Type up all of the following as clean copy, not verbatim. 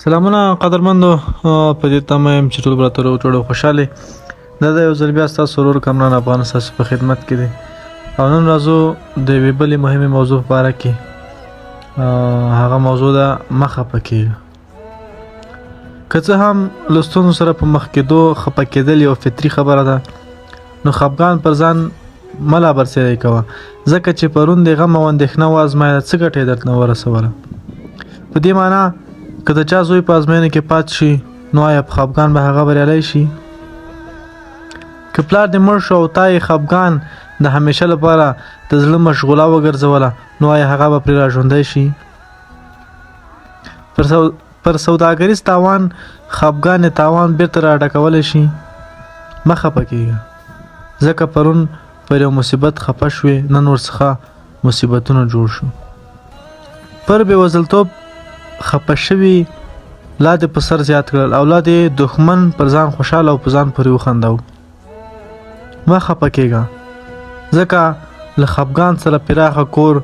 سلامونه قدرمندو په دې تمه یم چې ټول براتر او ټول خوشاله دا د یو ځل بیا ستاسو سرور کامران افغان ستاسو په خدمت کې دي او نن راځو د یوې بلې مهمه موضوع په اړه کې هغه موضوع ده مخه پکې که څه هم لوستونو سره په مخ کېدو خپه کېدل یو فطري خبره ده نو خفګان پر ځان ملا برسېری کوه ځکه چې پرون د غم او اندېښنه وازمایه څه ګټې درته نه ورسوله په دې معنی که د چا زوی په ازموینه کې پات شي نو آیا په خفګان به هغه بریالی شي که پلار دې مړ شو او تا یې خفګان د همیشه لپاره د زړه مشغوله وګرځوله نو آیا هغه به پرې راژوندی شي پر سوداګریز تاوان خفګان تاوان بیرته راډکولی شي مه خفه کېږه ځکه پرون پر یو مصیبت خفه شوې نن ورڅخه مصیبتونه جوړ شو پر بېوزلتوب خپه شوي لا دې په سر زیات کړل او لا دې دښمن پر ځان خوشحاله او په ځان پورې وخنداو مه خپه کېږه ځکه له خفګان سره پراخه کور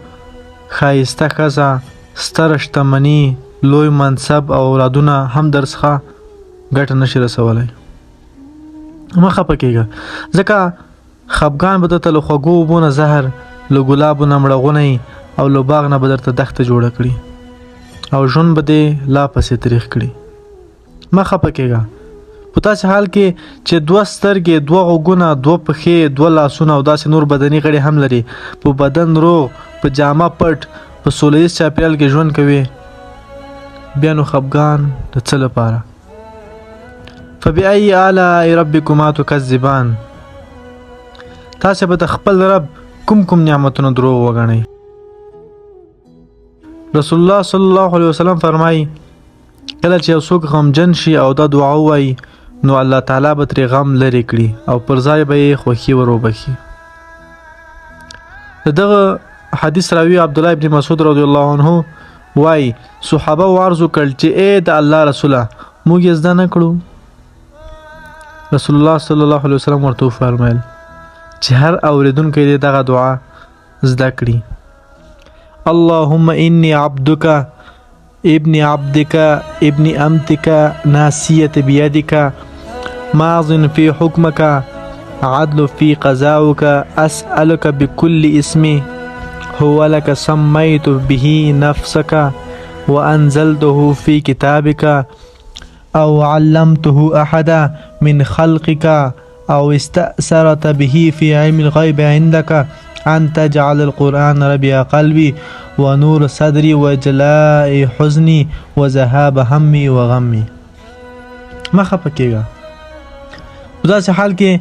ښایسته ښځه ستره شتمني لوی منصب او اولادونه هم درڅخه ګټه نشي رسولی مه خپه کېږه ځکه خفګان به درته له خوږو اوبو نه زهر له ګلابو نه مړغونی او له باغ نه به درته دښته جوړه کړي او ژوند به دې لا پسې تریخ کړي مه خفه کېږه په داسې حال کې چې دوه سترګې دوه غوږونه دوه پښې دوه لاسونه او داسې نور بدني غړي هم لري په بدن روغ په جامه پټ په سوله ییز چاپېریال کې ژوند کوي بیا نو خفګان د څه لپاره فبأي آلاء ربکما تکذبان تاسې به د خپل رب کوم نعمتونه دروغ وګڼئ رسول الله صلی الله علیه وسلم فرمایي کله چې یو څوک غمجن شي او دا دعا ووایي نو الله تعالی به ترې غم لرې کړي او پر ځای به یې خوښي ور وبخي د دغه حدیث راوي عبدالله ابن مسعود رضی الله عنه وایي صحابه وارزو کړل چې ای د الله رسوله موږ یې زده نه کړو رسول الله صلی الله علیه وسلم ورته وفرمیل چې هر اوریدونکی دې دغه دعا زده کړي اللهم إني عبدك ابن عبدك ابن أمتك ناسية بيدك ماض في حكمك عدل في قضاؤك أسألك بكل اسم هو لك سميت به نفسك وأنزلته في كتابك أو علمته أحدا من خلقك أو استأثرت به في علم الغيب عندك أن تجعل القرآن ربيع قلبي ونور صدري وجلاء حزني وذهاب همي وغمي ما خفه کېږه په داسې حال کې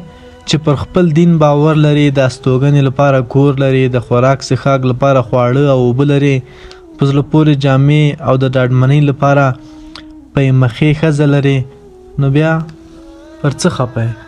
چې پر خپل دین باور لري د استوګنې لپاره کور لري د خوراک څښاک لپاره خواړه او اوبه لري په زړه پورې جامې او د ډاډمنۍ لپاره پۍ مخې ښځه لري نو بیا پر څه خفه